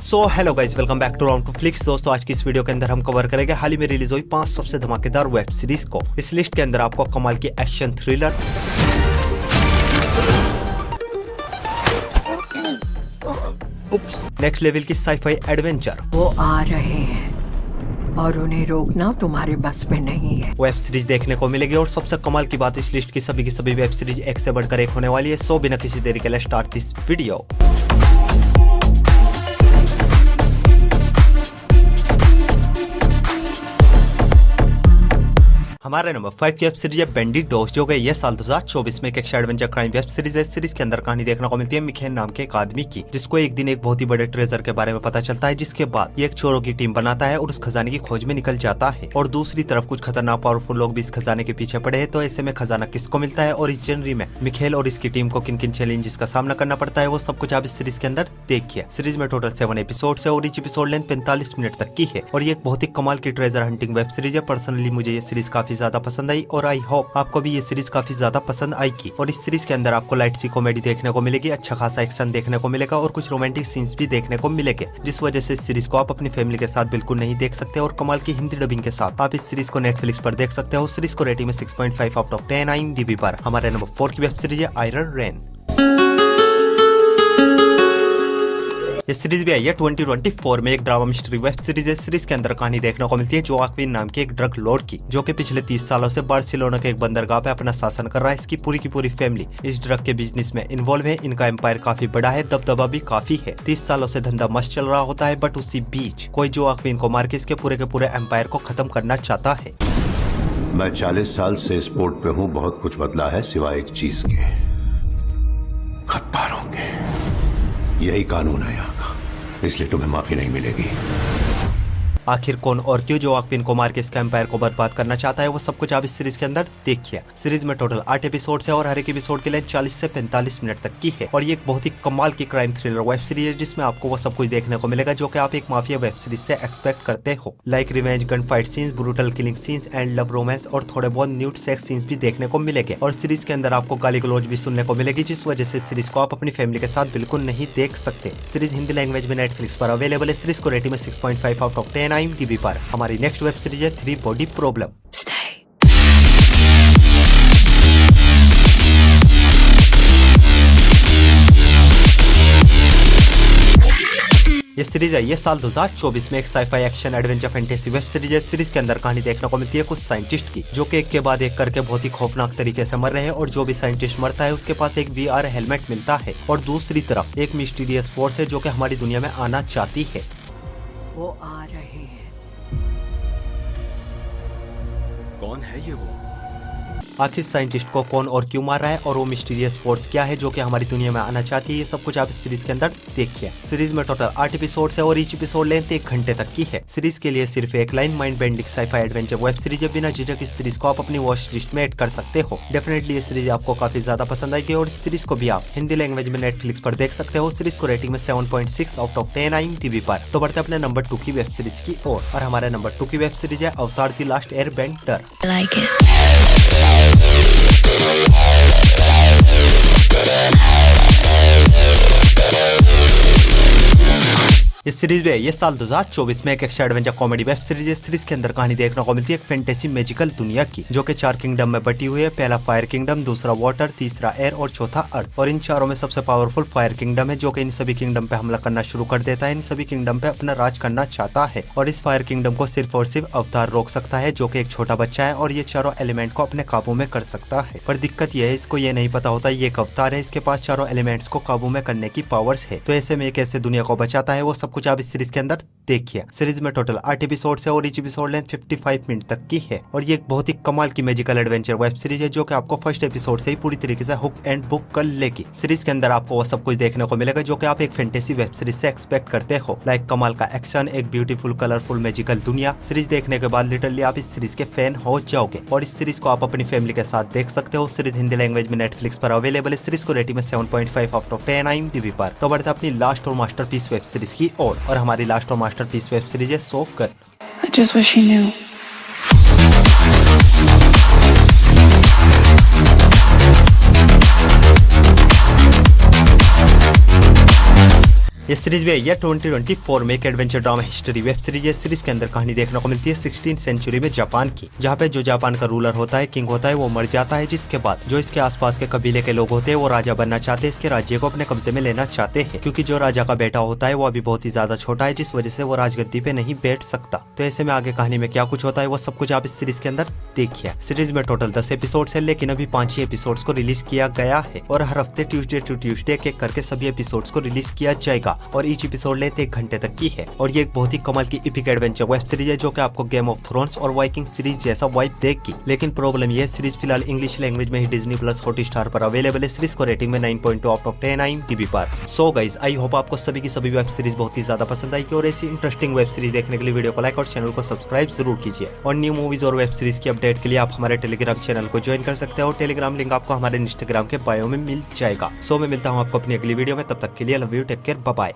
So hello guys, welcome back to round two flix. दोस्तों, आज की इस वीडियो के अंदर हम कवर करेंगे हाल ही में रिलीज हुई 5 सबसे धमाकेदार वेब सीरीज को। इस लिस्ट के अंदर आपको कमाल की एक्शन थ्रिलर, नेक्स्ट लेवल की साईफाई एडवेंचर, वो आ रहे हैं और उन्हें रोकना तुम्हारे बस में नहीं है। वेब सीरीज देखने को मिलेगी। और सबसे कमाल की बात, इस लिस्ट की सभी वेब सीरीज एक से बढ़कर एक होने वाली है। सो बिना किसी देरी के लिए स्टार्ट दिस वीडियो। हमारे नंबर 5 की वेब सीरीज है बैंडिडोस, जो कि यह साल 2024 में एक action adventure crime web series है। सीरीज के अंदर कहानी देखने को मिलती है मिखेल नाम के एक आदमी की, जिसको एक दिन एक बहुत ही बड़े ट्रेजर के बारे में पता चलता है, जिसके बाद ये एक चोरों की टीम बनाता है और उस खजाने की खोज में निकल जाता है। और दूसरी तरफ कुछ खतरनाक पावरफुल लोग भी इस खजाने के पीछे पड़े हैं। तो ऐसे में खजाना किसको मिलता है और इस जनवरी में मिखेल और इसकी टीम को किन किन चैलेंजेस का सामना करना पड़ता है, वो सब कुछ आप इस सीरीज के अंदर देखिए। सीरीज में टोटल 7 एपिसोड है और ईच एपिसोड लेंथ 45 मिनट तक की है। और ये एक बहुत ही कमाल की ट्रेजर हंटिंग वेब सीरीज है। पर्सनली मुझे ये सीरीज काफी ज्यादा पसंद आई और आई होप आपको भी ये सीरीज काफी ज्यादा पसंद आएगी। और इस सीरीज के अंदर आपको लाइट सी कॉमेडी देखने को मिलेगी, अच्छा खासा एक्शन देखने को मिलेगा और कुछ रोमांटिक सीन्स भी देखने को मिलेंगे, जिस वजह से इस सीरीज को आप अपनी फैमिली के साथ बिल्कुल नहीं देख सकते। और कमाल की हिंदी डबिंग के साथ आप इस सीरीज को नेटफ्लिक्स पर देख सकते हो। सीरीज को रेटिंग में 6.5 आउट ऑफ 10 IMDb पर। हमारे नंबर 4 की वेब सीरीज है आयरन रेन। ये सीरीज भी आई है 2024 में। एक ड्रामा मिस्ट्री वेब सीरीज है। सीरीज के अंदर कहानी देखने को मिलती है जोआक्विन नाम के एक ड्रग लॉर्ड की, जो कि पिछले 30 सालों से बार्सिलोना के एक बंदरगाह पे अपना शासन कर रहा है। इसकी पूरी की पूरी फैमिली इस ड्रग के बिजनेस में इन्वॉल्व है। इनका एम्पायर काफी बड़ा है, दबदबा भी काफी है। 30 सालों से धंधा मस्त चल रहा होता है, बट उसी बीच कोई जोआक्विन को मार के इसके पूरे एम्पायर को खत्म करना चाहता है। मैं 40 साल से इस पोर्ट पे हूँ। बहुत कुछ बदला है सिवाय एक चीज के, खतपारों के। यही कानून है यहाँ का, इसलिए तुम्हें माफी नहीं मिलेगी। आखिर कौन और क्यों जोआक्विन को मार के इसका एम्पायर को बर्बाद करना चाहता है, वो सब कुछ आप इस सीरीज के अंदर देखिए। सीरीज में टोटल 8 एपिसोड है और हर एक एपिसोड के लिए 40 से 45 मिनट तक की है। और ये एक बहुत ही कमाल की क्राइम थ्रिलर वेब सीरीज है, जिसमें आपको वो सब कुछ देखने को मिलेगा जो कि आप एक माफिया वेब सीरीज से एक्सपेक्ट करते हो। Like revenge, gun fight scenes, brutal killing scenes and love romance और थोड़े बहुत न्यूड सेक्स सीन्स भी देखने को मिलेंगे। और सीरीज के अंदर आपको गाली गलौज भी सुनने को मिलेगी, जिस वजह से सीरीज को आप अपनी फैमिली के साथ बिल्कुल नहीं देख सकते। सीरीज हिंदी लैंग्वेज में नेटफ्लिक्स पर अवेलेबल है। सीरीज को रेटिंग में 6.5 आउट ऑफ 10 IMDb पर। हमारी नेक्स्ट वेब सीरीज है 3 बॉडी प्रॉब्लम। ये सीरीज है ये साल 2024 में। एक sci fi action adventure fantasy web series है। सीरीज के अंदर कहानी देखने को मिलती है कुछ साइंटिस्ट की, जो कि एक के बाद एक करके बहुत ही खौफनाक तरीके से मर रहे हैं। और जो भी साइंटिस्ट मरता है उसके पास एक VR हेलमेट मिलता है। और दूसरी तरफ एक मिस्टीरियस फोर्स है जो कि हमारी दुनिया में आना चाहती है। वो आ रहे हैं। कौन है ये वो? आखिर साइंटिस्ट को कौन और क्यों मार रहा है और वो मिस्टीरियस फोर्स क्या है जो कि हमारी दुनिया में आना चाहती है, ये सब कुछ आप इस सीरीज के अंदर देखिए। सीरीज में टोटल 8 एपिसोड है और ईच एपिसोड लेंथ 1 घंटे तक की है। सीरीज के लिए सिर्फ एक line, mind bending sci fi adventure web series है। बिना झिझक इस सीरीज को आप अपनी वॉच लिस्ट में ऐड कर सकते हो। डेफिनेटली ये सीरीज आपको काफी ज्यादा पसंद आएगी और इस सीरीज को भी आप हिंदी लैंग्वेज में नेटफ्लिक्स पर देख सकते हो। सीरीज को रेटिंग में 7.6 आउट ऑफ 10 IMDb पर। तो बढ़ते अपने नंबर 2 की वेब सीरीज की ओर। और हमारे नंबर 2 की वेब सीरीज है अवतार द लास्ट एयरबेंडर। इस सीरीज में ये साल 2024 में एक action adventure comedy web series है। सीरीज के अंदर कहानी देखने को मिलती है एक फैंटेसी मैजिकल दुनिया की, जो कि 4 किंगडम में बटी हुई है। पहला फायर किंगडम, दूसरा वाटर, तीसरा एयर और चौथा अर्थ। और इन चारों में सबसे पावरफुल फायर किंगडम है, जो कि इन सभी किंगडम पे हमला करना शुरू कर देता है। इन सभी किंगडम पे अपना राज करना चाहता है। और इस फायर किंगडम को सिर्फ और सिर्फ अवतार रोक सकता है, जो कि एक छोटा बच्चा है। और ये चारों एलिमेंट को अपने काबू में कर सकता है। पर दिक्कत यह है, इसको ये नहीं पता होता ये एक अवतार है। इसके पास चारों एलिमेंट्स को काबू में करने की पावर्स है। तो ऐसे में एक ऐसे दुनिया को बचाता है, वो सब कुछ आप इस सीरीज के अंदर देखिए। सीरीज में टोटल 8 एपिसोड है और ईच एपिसोड लेंथ 55 मिनट तक की है। और ये एक बहुत ही कमाल की मैजिकल एडवेंचर वेब सीरीज है, जो कि आपको फर्स्ट एपिसोड से ही पूरी तरीके से हुक एंड बुक कर लेगी। सीरीज के अंदर आपको वो सब कुछ देखने को मिलेगा जो कि आप एक फैंटेसी वेब सीरीज से एक्सपेक्ट करते हो। लाइक कमाल का एक्शन, एक ब्यूटीफुल कलरफुल मैजिकल दुनिया। सीरीज देखने के बाद लिटरली आप इस सीरीज के फैन हो जाओगे। और इस सीरीज को आप अपनी फैमिली के साथ देख सकते हो। सीरीज हिंदी लैंग्वेज में नेटफ्लिक्स पर अवेलेबल है। सीरीज को रेटिंग में 7.5 आउट ऑफ 10 IMDb पर। तो बढ़ते अपनी लास्ट और मास्टरपीस वेब सीरीज की ओर। और हमारी लास्ट और मास्टरपीस वेब सीरीज है सो कर। I just wish he knew. ये सीरीज भी यह 2024 में एक adventure drama history web series है। सीरीज के अंदर कहानी देखने को मिलती है 16th सेंचुरी में जापान की, जहाँ पे जो जापान का रूलर होता है, किंग होता है, वो मर जाता है, जिसके बाद जो इसके आसपास के कबीले के लोग होते हैं वो राजा बनना चाहते हैं, इसके राज्य को अपने कब्जे में लेना चाहते हैं, क्योंकि जो राजा का बेटा होता है वो अभी बहुत ही ज्यादा छोटा है, जिस वजह से वो राजगद्दी पे नहीं बैठ सकता। तो ऐसे में आगे कहानी में क्या कुछ होता है वो सब कुछ आप इस सीरीज के अंदर देखिए। सीरीज में टोटल 10 एपिसोड्स है, लेकिन अभी 5 ही एपिसोड्स को रिलीज किया गया है और हर हफ्ते ट्यूसडे टू ट्यूसडे एक एक करके सभी एपिसोड्स को रिलीज किया जाएगा और ईच एपिसोड लेते 1 घंटे तक की है। और ये एक बहुत ही कमाल की एपिक एडवेंचर वेब सीरीज है जो कि आपको गेम ऑफ थ्रोन्स और वाइकिंग सीरीज जैसा वाइब देगी। लेकिन प्रॉब्लम ये सीरीज फिलहाल इंग्लिश लैंग्वेज में ही डिज्नी प्लस हॉटस्टार पर अवेलेबल है। सीरीज को रेटिंग में 9.2 आउट ऑफ 10 IMDb पर। सो गाइस, आई होप आपको सभी की सभी वेब सीरीज बहुत ही ज्यादा पसंद आएगी और ऐसी इंटरेस्टिंग वेब सीरीज देखने के लिए वीडियो को लाइक और चैनल को सब्सक्राइब जरूर कीजिए। और न्यू मूवीज और वेब सीरीज की अपडेट के लिए आप हमारे टेलीग्राम चैनल को ज्वाइन कर सकते हैं और टेलीग्राम लिंक आपको हमारे इंस्टाग्राम के बायो में मिल जाएगा। सो मैं मिलता हूँ आपको अपनी अगली वीडियो में, तब तक के लिए love you, take care, bye bye.